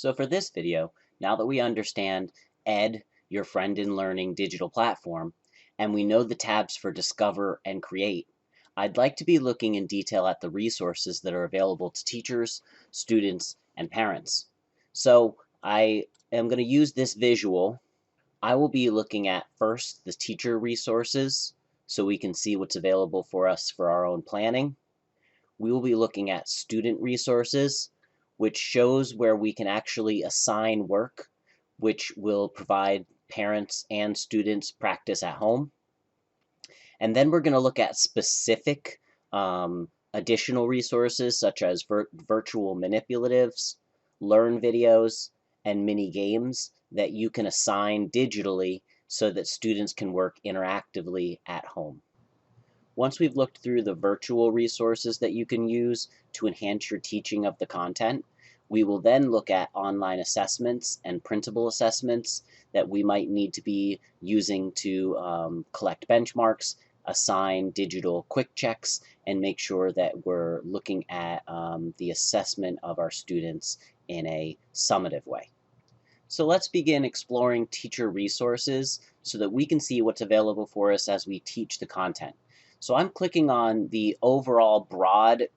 So for this video, now that we understand Ed, your friend in learning digital platform, and we know the tabs for discover and create, I'd like to be looking in detail at the resources that are available to teachers, students, and parents. So I am going to use this visual. I will be looking at first the teacher resources so we can see what's available for us for our own planning. We will be looking at student resources, which shows where we can actually assign work, which will provide parents and students practice at home. And then we're going to look at specific additional resources such as virtual manipulatives, learn videos, and mini games that you can assign digitally so that students can work interactively at home. Once we've looked through the virtual resources that you can use to enhance your teaching of the content, we will then look at online assessments and printable assessments that we might need to be using to collect benchmarks, assign digital quick checks, and make sure that we're looking at the assessment of our students in a summative way. So let's begin exploring teacher resources so that we can see what's available for us as we teach the content. So I'm clicking on the overall broad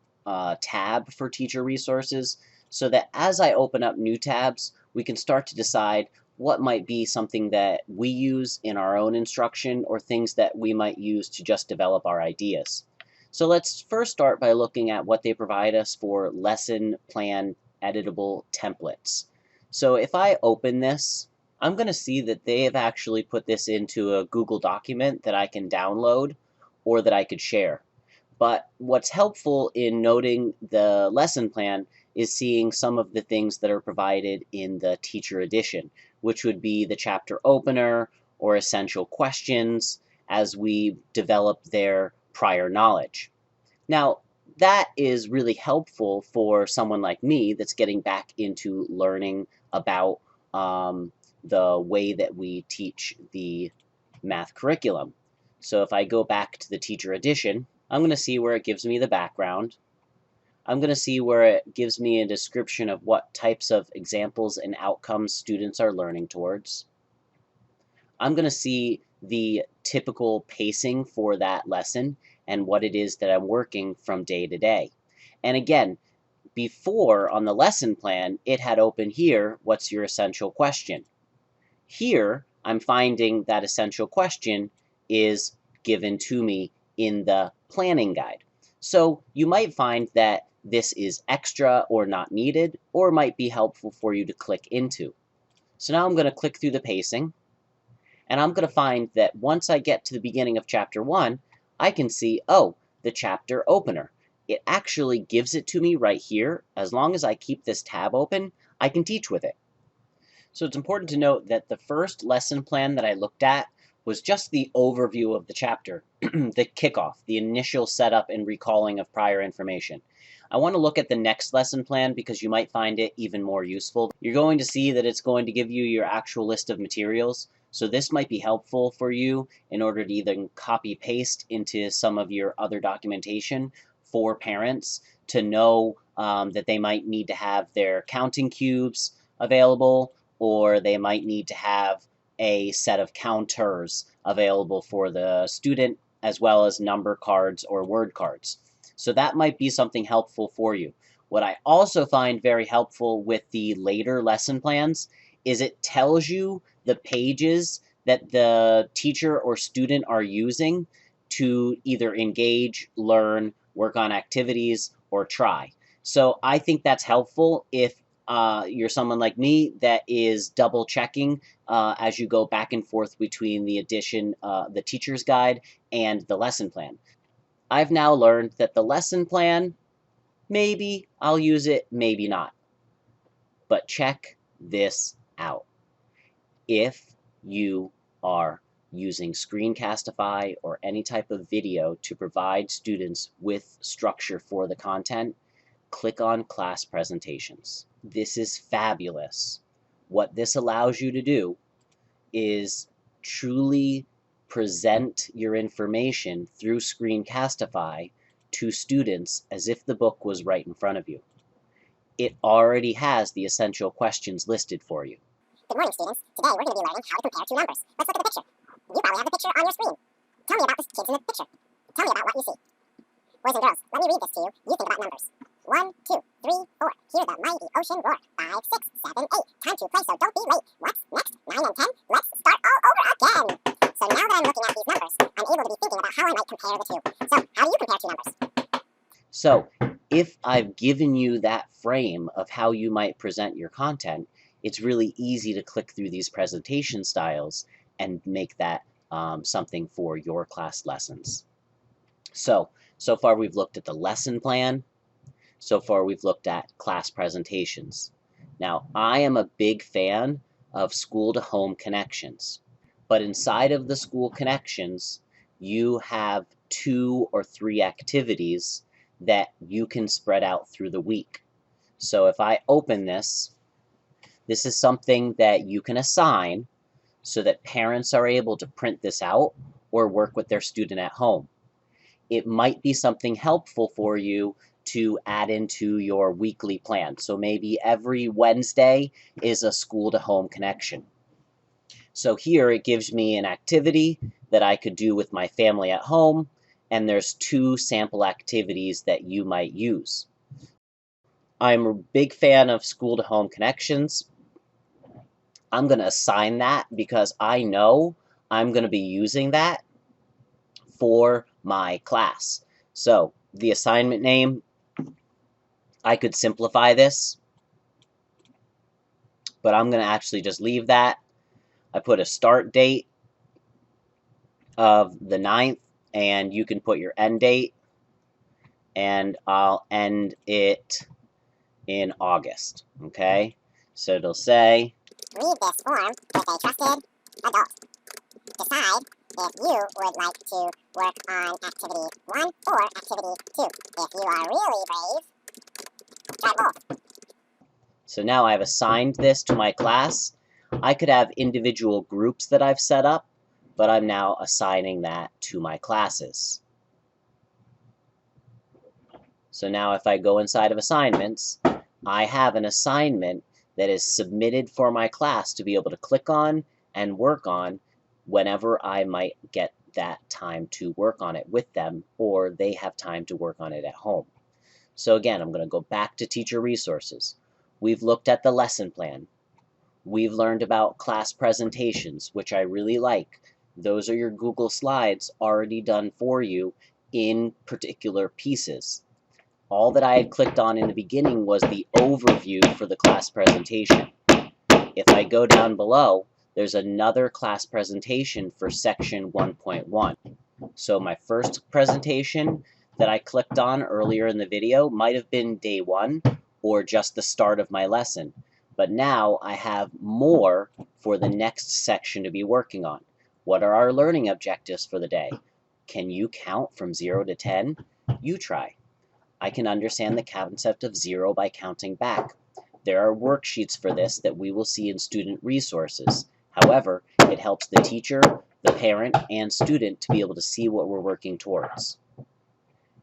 tab for teacher resources so that as I open up new tabs, we can start to decide what might be something that we use in our own instruction or things that we might use to just develop our ideas. So let's first start by looking at what they provide us for lesson plan editable templates. So if I open this, I'm going to see that they have actually put this into a Google document that I can download or that I could share. But what's helpful in noting the lesson plan is seeing some of the things that are provided in the teacher edition, which would be the chapter opener or essential questions as we develop their prior knowledge. Now, that is really helpful for someone like me that's getting back into learning about the way that we teach the math curriculum. So if I go back to the teacher edition, I'm going to see where it gives me the background. I'm going to see where it gives me a description of what types of examples and outcomes students are learning towards. I'm going to see the typical pacing for that lesson and what it is that I'm working from day to day. And again, before on the lesson plan, it had open here, what's your essential question? Here, I'm finding that essential question is given to me in the planning guide. So you might find that this is extra or not needed, or might be helpful for you to click into. So now I'm going to click through the pacing, and I'm going to find that once I get to the beginning of chapter 1, I can see, oh, the chapter opener. It actually gives it to me right here. As long as I keep this tab open, I can teach with it. So it's important to note that the first lesson plan that I looked at was just the overview of the chapter, the kickoff, the initial setup and recalling of prior information. I want to look at the next lesson plan because you might find it even more useful. You're going to see that it's going to give you your actual list of materials. So this might be helpful for you in order to either copy paste into some of your other documentation for parents to know that they might need to have their counting cubes available, or they might need to have a set of counters available for the student as well as number cards or word cards. So that might be something helpful for you. What I also find very helpful with the later lesson plans is it tells you the pages that the teacher or student are using to either engage, learn, work on activities, or try. So I think that's helpful if you're someone like me that is double checking as you go back and forth between the edition, the teacher's guide, and the lesson plan. I've now learned that the lesson plan, maybe I'll use it, maybe not. But check this out. If you are using Screencastify or any type of video to provide students with structure for the content, click on class presentations. This is fabulous. What this allows you to do is truly present your information through Screencastify to students as if the book was right in front of you. it already has the essential questions listed for you. Good morning, students. Today we're going to be learning how to compare two numbers. Let's look at the picture. You probably have the picture on your screen. Tell me about the kids in the picture. Tell me about what you see. Boys and girls, let me read this to you. You think about numbers. 1, 2, 3, 4. Hear the mighty ocean roar. 5, 6, 7, 8. Time to play, so don't be late. What's next? 9 and 10. Let's start all over again. So now that I'm looking at these numbers, I'm able to be thinking about how I might compare the two. So how do you compare two numbers? So if I've given you that frame of how you might present your content, it's really easy to click through these presentation styles and make that something for your class lessons. So far we've looked at the lesson plan. So far we've looked at class presentations. Now, I am a big fan of school-to-home connections. But inside of the school connections, you have 2 or 3 activities that you can spread out through the week. So if I open this, this is something that you can assign so that parents are able to print this out or work with their student at home. It might be something helpful for you to add into your weekly plan. So maybe every Wednesday is a school-to-home connection. So here it gives me an activity that I could do with my family at home, and there's 2 sample activities that you might use. I'm a big fan of school-to-home connections. I'm going to assign that because I know I'm going to be using that for my class. So the assignment name, I could simplify this, but I'm going to actually just leave that. I put a start date of the 9th, and you can put your end date, and I'll end it in August, okay? So it'll say, read this form with a trusted adult. Decide if you would like to work on activity 1 or activity 2. If you are really brave, try both. so now I've assigned this to my class. I could have individual groups that I've set up, but I'm now assigning that to my classes. So now if I go inside of assignments, I have an assignment that is submitted for my class to be able to click on and work on whenever I might get that time to work on it with them, or they have time to work on it at home. So again, I'm going to go back to teacher resources. We've looked at the lesson plan. We've learned about class presentations, which I really like. Those are your Google Slides already done for you in particular pieces. All that I had clicked on in the beginning was the overview for the class presentation. If I go down below, there's another class presentation for section 1.1. So my first presentation that I clicked on earlier in the video might have been day 1 or just the start of my lesson. But now I have more for the next section to be working on. What are our learning objectives for the day? Can you count from 0 to 10? You try. I can understand the concept of 0 by counting back. There are worksheets for this that we will see in student resources. However, it helps the teacher, the parent, and student to be able to see what we're working towards.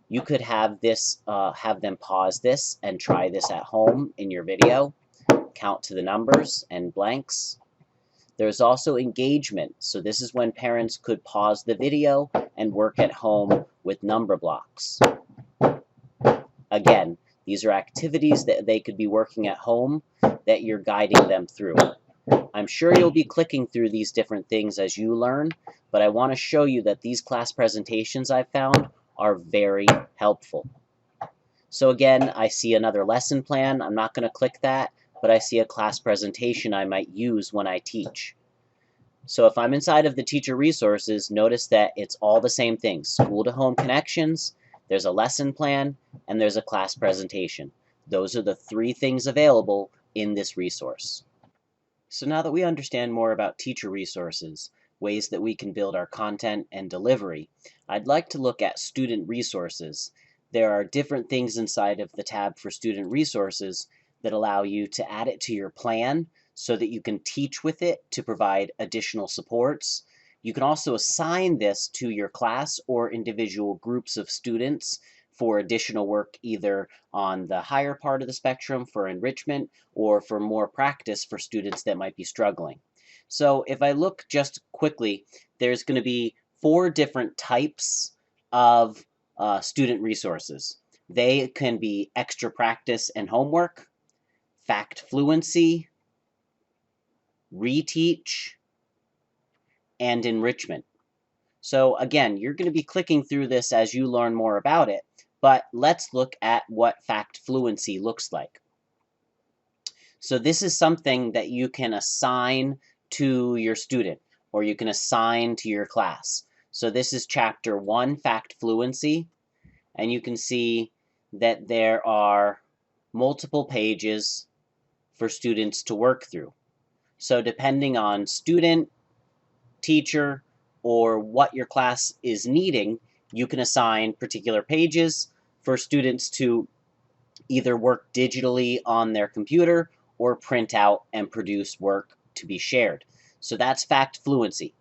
You could have them pause this and try this at home in your video. Count to the numbers and blanks. There's also engagement. So this is when parents could pause the video and work at home with number blocks. Again, these are activities that they could be working at home that you're guiding them through. I'm sure you'll be clicking through these different things as you learn, but I want to show you that these class presentations I've found are very helpful. So again, I see another lesson plan. I'm not going to click that, but I see a class presentation I might use when I teach. So if I'm inside of the teacher resources, notice that it's all the same thing. School-to-home connections, there's a lesson plan, and there's a class presentation. Those are the 3 things available in this resource. So now that we understand more about teacher resources, ways that we can build our content and delivery, I'd like to look at student resources. There are different things inside of the tab for student resources that allow you to add it to your plan so that you can teach with it to provide additional supports. You can also assign this to your class or individual groups of students for additional work either on the higher part of the spectrum for enrichment or for more practice for students that might be struggling. So if I look just quickly, there's going to be 4 different types of student resources. They can be extra practice and homework, fact fluency, reteach, and enrichment. So again, you're going to be clicking through this as you learn more about it, but let's look at what fact fluency looks like. So this is something that you can assign to your student, or you can assign to your class. So this is chapter 1, fact fluency, and you can see that there are multiple pages for students to work through. So depending on student, teacher, or what your class is needing, you can assign particular pages for students to either work digitally on their computer or print out and produce work to be shared. So that's fact fluency.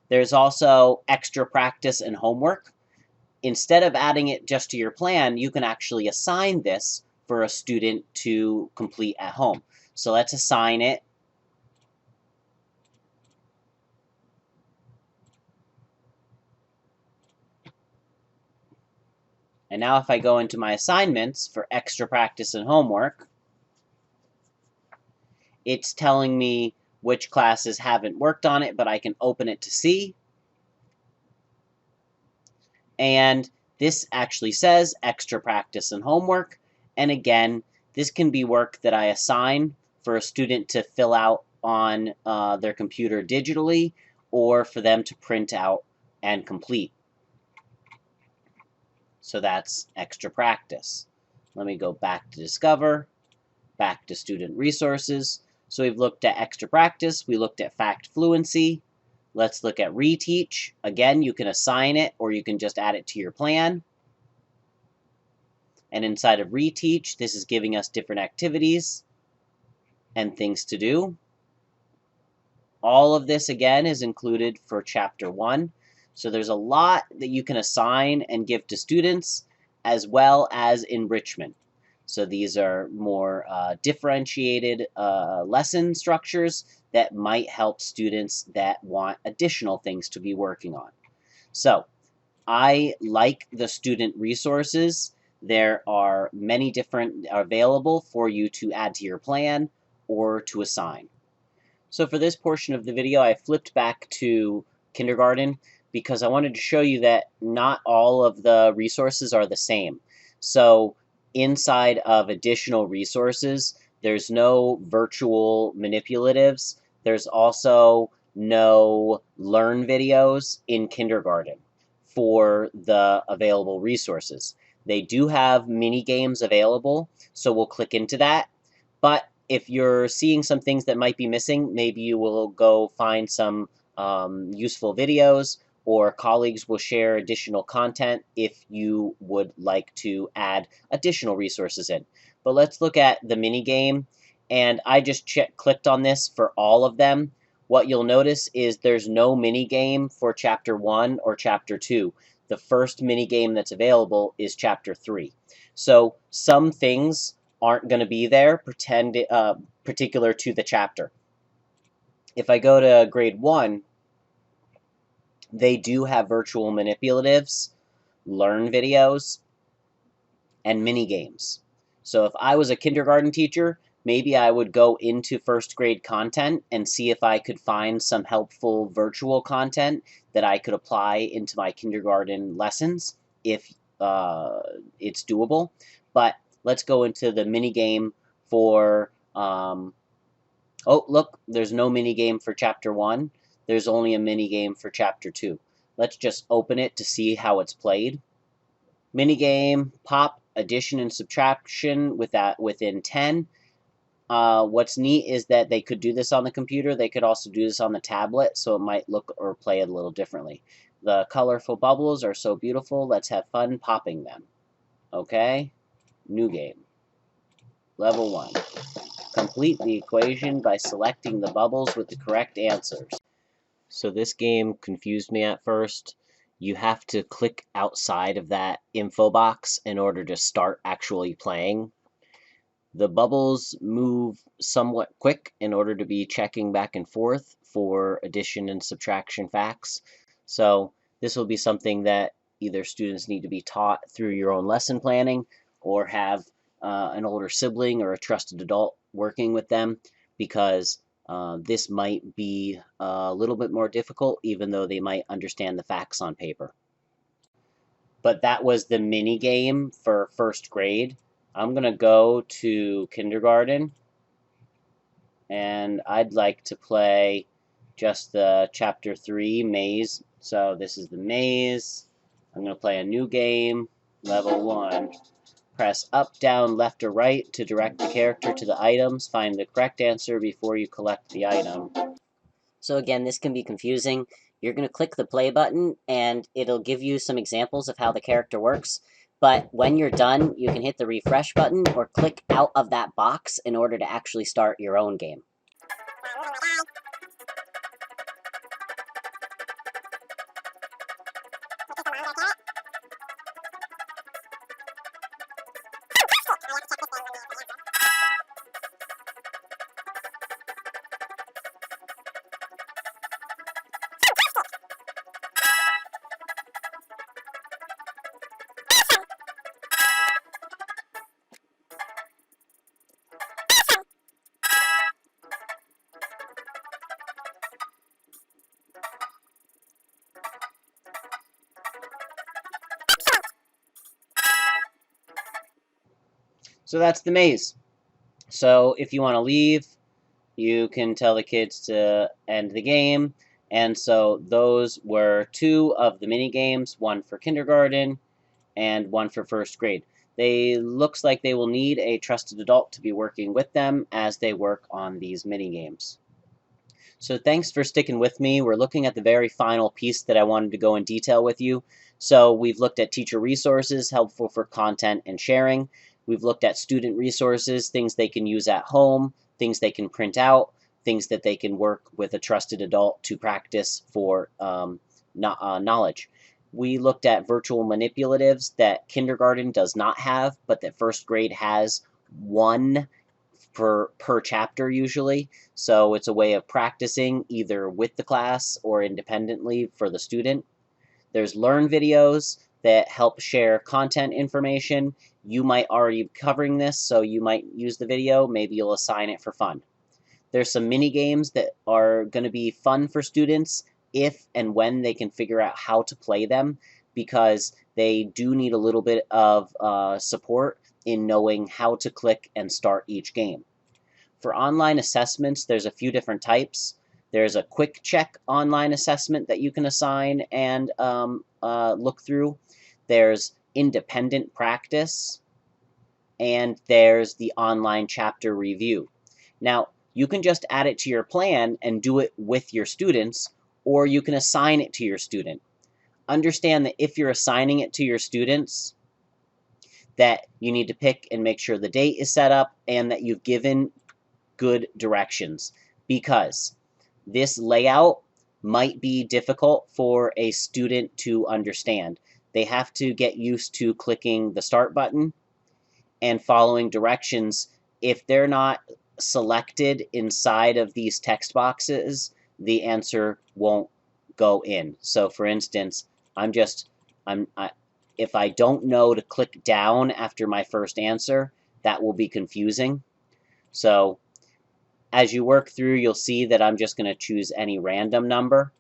There's also extra practice and homework. Instead of adding it just to your plan, you can actually assign this for a student to complete at home. So let's assign it. And now if I go into my assignments for extra practice and homework, it's telling me which classes haven't worked on it, but I can open it to see. And this actually says extra practice and homework. And again, this can be work that I assign for a student to fill out on their computer digitally, or for them to print out and complete. So that's extra practice. Let me go back to Discover, back to Student Resources. So we've looked at extra practice, we looked at fact fluency. Let's look at reteach. Again, you can assign it or you can just add it to your plan. And inside of reteach, this is giving us different activities and things to do. All of this, again, is included for Chapter 1. So there's a lot that you can assign and give to students, as well as enrichment. So these are more differentiated lesson structures that might help students that want additional things to be working on. So I like the student resources. There are many different available for you to add to your plan or to assign. So for this portion of the video, I flipped back to kindergarten because I wanted to show you that not all of the resources are the same. So inside of additional resources, there's no virtual manipulatives. There's also no learn videos in kindergarten for the available resources. They do have mini games available, so we'll click into that. But if you're seeing some things that might be missing, maybe you will go find some useful videos, or colleagues will share additional content if you would like to add additional resources in. But let's look at the mini game, and I just clicked on this for all of them. What you'll notice is there's no mini game for Chapter 1 or Chapter 2. The first mini game that's available is Chapter 3. So some things aren't going to be there particular to the chapter. If I go to grade 1, they do have virtual manipulatives, learn videos, and mini games. So if I was a kindergarten teacher, maybe I would go into first grade content and see if I could find some helpful virtual content that I could apply into my kindergarten lessons if it's doable. But let's go into the mini game for, oh, look, there's no mini game for Chapter 1. There's only a mini game for Chapter 2. Let's just open it to see how it's played. Mini game, pop, addition and subtraction within 10. What's neat is that they could do this on the computer. They could also do this on the tablet, so it might look or play a little differently. The colorful bubbles are so beautiful. Let's have fun popping them. Okay, new game. Level 1. Complete the equation by selecting the bubbles with the correct answers. So this game confused me at first. you have to click outside of that info box in order to start actually playing. The bubbles move somewhat quick in order to be checking back and forth for addition and subtraction facts. So this will be something that either students need to be taught through your own lesson planning or have an older sibling or a trusted adult working with them, because this might be a little bit more difficult, even though they might understand the facts on paper. But that was the mini game for first grade. I'm going to go to kindergarten, and I'd like to play just the chapter 3 maze. So this is the maze. I'm going to play a new game, level 1. Press up, down, left, or right to direct the character to the items. Find the correct answer before you collect the item. So again, this can be confusing. You're going to click the play button, and it'll give you some examples of how the character works. But when you're done, you can hit the refresh button or click out of that box in order to actually start your own game. So that's the maze. So if you want to leave, you can tell the kids to end the game. And so those were 2 of the mini games, 1 for kindergarten and 1 for first grade. They looks like they will need a trusted adult to be working with them as they work on these mini games. So thanks for sticking with me. We're looking at the very final piece that I wanted to go in detail with you. So we've looked at teacher resources, helpful for content and sharing. We've looked at student resources, things they can use at home, things they can print out, things that they can work with a trusted adult to practice for knowledge. We looked at virtual manipulatives that kindergarten does not have, but that first grade has 1 per chapter usually. So it's a way of practicing either with the class or independently for the student. There's Learn videos that help share content information. You might already be covering this, so you might use the video. Maybe you'll assign it for fun. There's some mini games that are going to be fun for students if and when they can figure out how to play them, because they do need a little bit of support in knowing how to click and start each game. For online assessments, there's a few different types. There's a quick check online assessment that you can assign and look through. There's independent practice, and there's the online chapter review. Now, you can just add it to your plan and do it with your students, or you can assign it to your student. Understand that if you're assigning it to your students, that you need to pick and make sure the date is set up and that you've given good directions, because this layout might be difficult for a student to understand. They have to get used to clicking the start button and following directions. If they're not selected inside of these text boxes, the answer won't go in. So for instance, if I don't know to click down after my first answer, that will be confusing. So as you work through, you'll see that I'm just going to choose any random number,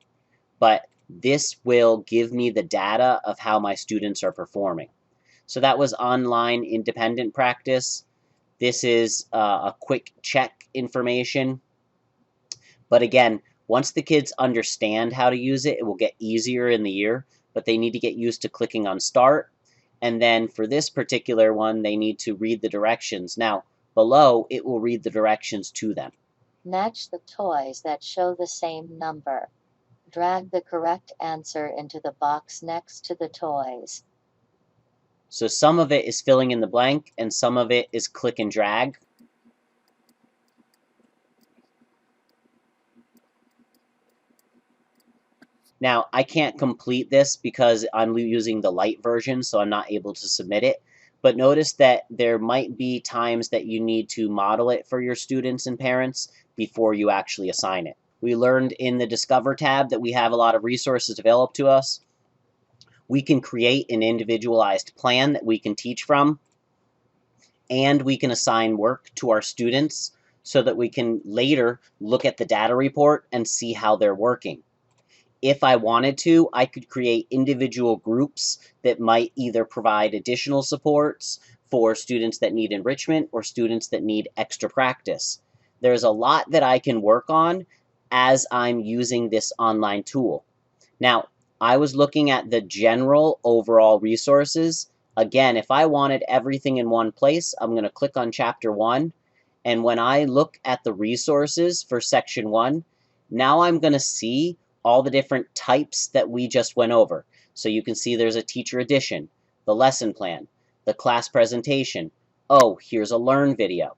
but this will give me the data of how my students are performing. So that was online independent practice. This is a quick check information. But again, once the kids understand how to use it, it will get easier in the year, but they need to get used to clicking on start. And then for this particular one, they need to read the directions. Now, below, it will read the directions to them. Match the toys that show the same number. Drag the correct answer into the box next to the toys. So some of it is filling in the blank, and some of it is click and drag. Now, I can't complete this because I'm using the light version, so I'm not able to submit it. But notice that there might be times that you need to model it for your students and parents before you actually assign it. We learned in the Discover tab that we have a lot of resources developed to us. We can create an individualized plan that we can teach from, and we can assign work to our students so that we can later look at the data report and see how they're working. If I wanted to, I could create individual groups that might either provide additional supports for students that need enrichment or students that need extra practice. There's a lot that I can work on as I'm using this online tool. Now, I was looking at the general overall resources. Again, if I wanted everything in one place, I'm going to click on Chapter 1. And when I look at the resources for Section 1, now I'm going to see all the different types that we just went over. So you can see there's a teacher edition, the lesson plan, the class presentation. Oh, here's a learn video.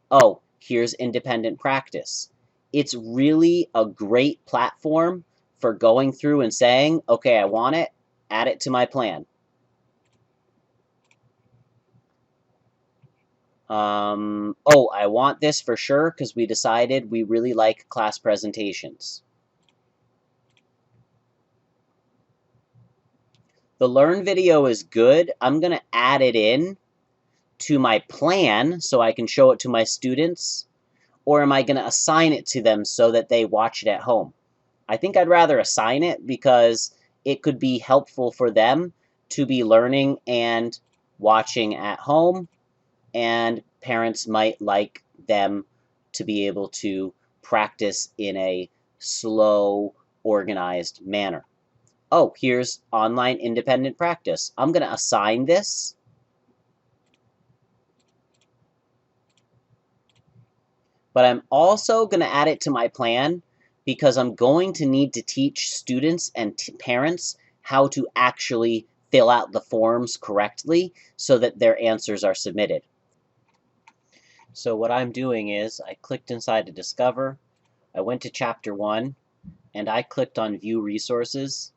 Oh, here's independent practice. It's really a great platform for going through and saying, okay, I want it, add it to my plan. Oh, I want this for sure because we decided we really like class presentations. The learn video is good. I'm going to add it in to my plan so I can show it to my students, or am I going to assign it to them so that they watch it at home? I think I'd rather assign it because it could be helpful for them to be learning and watching at home, and parents might like them to be able to practice in a slow, organized manner. Oh, here's online independent practice. I'm going to assign this. But I'm also going to add it to my plan because I'm going to need to teach students and parents how to actually fill out the forms correctly so that their answers are submitted. So what I'm doing is I clicked inside to Discover, I went to Chapter 1, and I clicked on View Resources,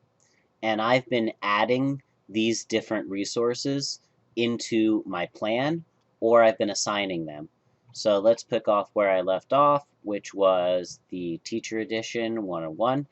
and I've been adding these different resources into my plan, or I've been assigning them. So let's pick off where I left off, which was the Teacher Edition 101.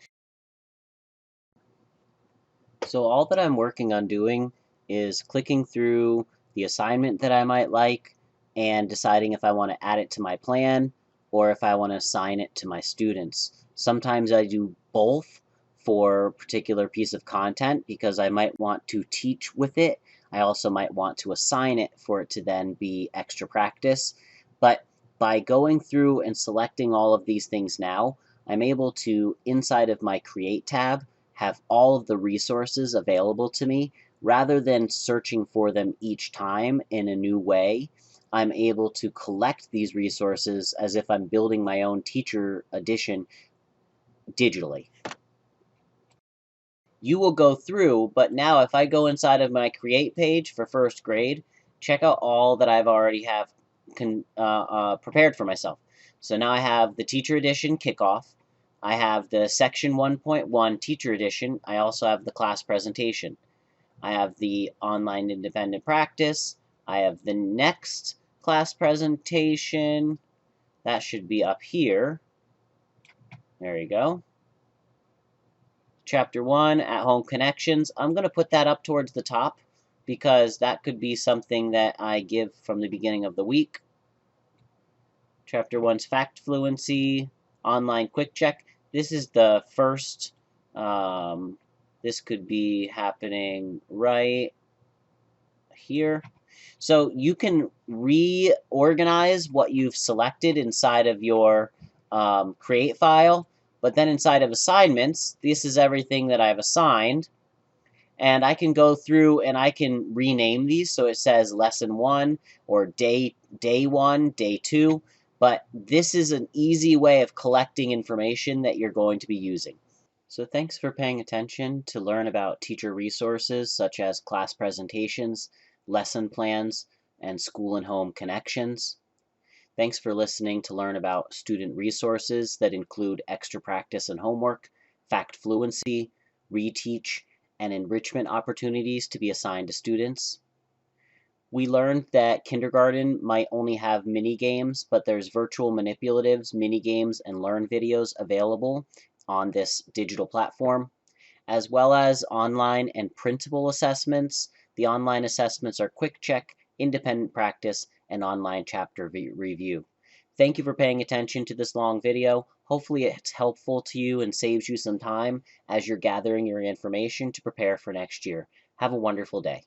So all that I'm working on doing is clicking through the assignment that I might like and deciding if I want to add it to my plan or if I want to assign it to my students. Sometimes I do both for a particular piece of content because I might want to teach with it. I also might want to assign it for it to then be extra practice. But by going through and selecting all of these things now, I'm able to, inside of my Create tab, have all of the resources available to me rather than searching for them each time in a new way. I'm able to collect these resources as if I'm building my own teacher edition digitally. You will go through, but now if I go inside of my Create page for first grade, check out all that I've already have prepared for myself. So now I have the Teacher Edition Kickoff. I have the Section 1.1 Teacher Edition. I also have the class presentation. I have the online independent practice. I have the next class presentation. That should be up here. There you go. Chapter 1, At-Home Connections. I'm going to put that up towards the top because that could be something that I give from the beginning of the week. Chapter 1's Fact Fluency, Online Quick Check. This is the first, this could be happening right here. So you can reorganize what you've selected inside of your Create file, but then inside of Assignments, this is everything that I've assigned. And I can go through and I can rename these so it says Lesson 1 or Day 1, Day 2. But this is an easy way of collecting information that you're going to be using. So thanks for paying attention to learn about teacher resources such as class presentations, lesson plans, and school and home connections. Thanks for listening to learn about student resources that include extra practice and homework, fact fluency, reteach, and enrichment opportunities to be assigned to students. We learned that kindergarten might only have mini games, but there's virtual manipulatives, mini games, and learn videos available on this digital platform, as well as online and printable assessments. The online assessments are quick check, independent practice, and online chapter review. Thank you for paying attention to this long video. Hopefully it's helpful to you and saves you some time as you're gathering your information to prepare for next year. Have a wonderful day.